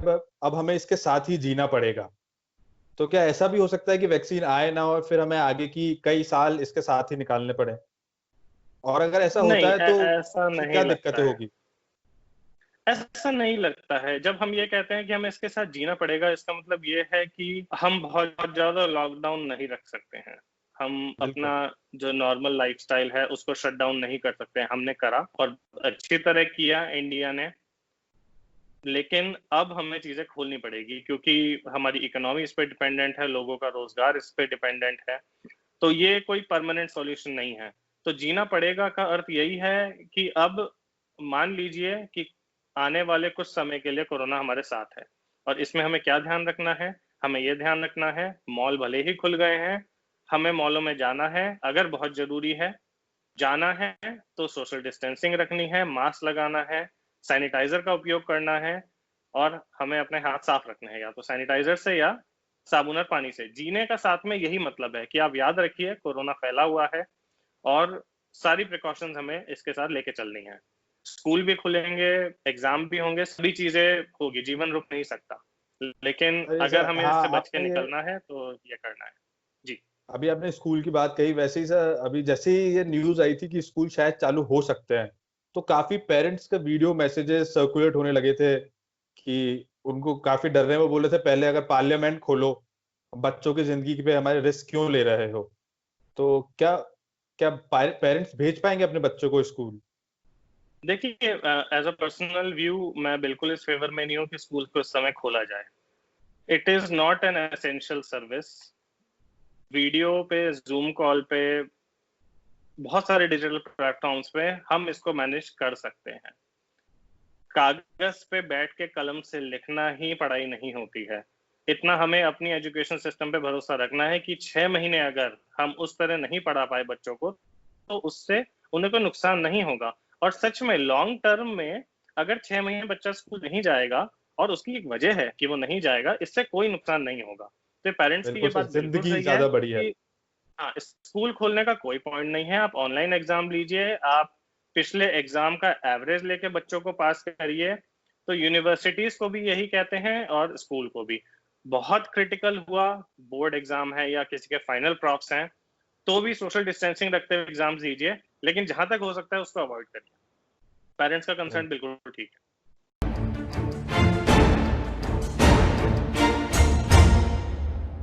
अब हमें इसके साथ ही जीना पड़ेगा। तो क्या ऐसा भी हो सकता है कि वैक्सीन आए ना और फिर हमें आगे की कई साल इसके साथ ही निकालने पड़े? और अगर ऐसा होता नहीं, है तो ऐसा फिर नहीं क्या दिक्कतें लगता है। होगी? ऐसा नहीं लगता है। जब हम ये कहते हैं कि हमें इसके साथ जीना पड़ेगा, इसका मतलब ये है कि हम बहुत ज्यादा लॉकडाउन नहीं रख सकते हैं। हम बिल्कुल। अपना जो नॉर्मल लाइफस्टाइल है उसको शट डाउन नहीं कर सकते हैं। हमने करा और अच्छी तरह किया इंडिया ने, लेकिन अब हमें चीजें खोलनी पड़ेगी क्योंकि हमारी इकोनॉमी इस पे डिपेंडेंट है, लोगों का रोजगार इस पे डिपेंडेंट है। तो ये कोई परमानेंट सॉल्यूशन नहीं है। तो जीना पड़ेगा का अर्थ यही है कि अब मान लीजिए कि आने वाले कुछ समय के लिए कोरोना हमारे साथ है, और इसमें हमें क्या ध्यान रखना है? हमें यह ध्यान रखना है, मॉल भले ही खुल गए हैं, हमें मॉलों में जाना है अगर बहुत जरूरी है, जाना है तो सोशल डिस्टेंसिंग रखनी है, मास्क लगाना है, सैनिटाइजर का उपयोग करना है, और हमें अपने हाथ साफ रखने हैं, या तो सैनिटाइजर से या साबुन और पानी से। जीने का साथ में यही मतलब है कि आप याद रखिए कोरोना फैला हुआ है और सारी प्रिकॉशंस हमें इसके साथ लेके चलनी है। स्कूल भी खुलेंगे, एग्जाम भी होंगे, सभी चीजें होगी, जीवन रुक नहीं सकता, लेकिन अरे अगर सर, हमें हाँ, इससे बच के आपने ये निकलना है तो ये करना है। जी। अभी आपने स्कूल की बात कही, वैसे ही सर अभी जैसे ही ये न्यूज आई थी कि स्कूल शायद चालू हो सकते हैं, तो काफी पेरेंट्स के वीडियो मैसेजेस सर्कुलेट होने लगे थे कि उनको काफी डर रहे हैं। वो बोल रहे थे पहले अगर पार्लियामेंट खोलो, बच्चों की जिंदगी पे हमारे रिस्क क्यों ले रहे हो? तो क्या क्या पेरेंट्स भेज पाएंगे अपने बच्चों को स्कूल? देखिए, एज अ पर्सनल व्यू मैं बिल्कुल इस फेवर में नहीं हूँ कि स्कूल को उस समय खोला जाए। It is not an essential service. Video पे, जूम कॉल पे, बहुत सारे डिजिटल प्लेटफॉर्म्स पे हम इसको मैनेज कर सकते हैं। कागज पे बैठ के कलम से लिखना ही पढ़ाई नहीं होती है। इतना हमें अपनी एजुकेशन सिस्टम पे भरोसा रखना है कि 6 महीने अगर हम उस तरह नहीं पढ़ा पाए बच्चों को, तो उससे उन्हें कोई नुकसान नहीं होगा। और सच में लॉन्ग टर्म में अगर 6 महीने बच्चा स्कूल नहीं जाएगा, और उसकी एक वजह है कि वो नहीं जाएगा, इससे कोई नुकसान नहीं होगा। तो पेरेंट्स की ये बिल्कुल सर, बात बिल्कुल जिंदगी सही है ज्यादा बड़ी है। कि हाँ, स्कूल खोलने का कोई पॉइंट नहीं है। आप ऑनलाइन एग्जाम लीजिए, आप पिछले एग्जाम का एवरेज लेके बच्चों को पास करिए। तो यूनिवर्सिटीज को भी यही कहते हैं और स्कूल को भी। बहुत क्रिटिकल हुआ, बोर्ड एग्जाम है या किसी के फाइनल प्रॉप्स हैं, तो भी सोशल डिस्टेंसिंग रखते हुए एग्जाम दीजिए, लेकिन जहां तक हो सकता है उसको अवॉइड करिए। पेरेंट्स का कंसर्न बिल्कुल ठीक है।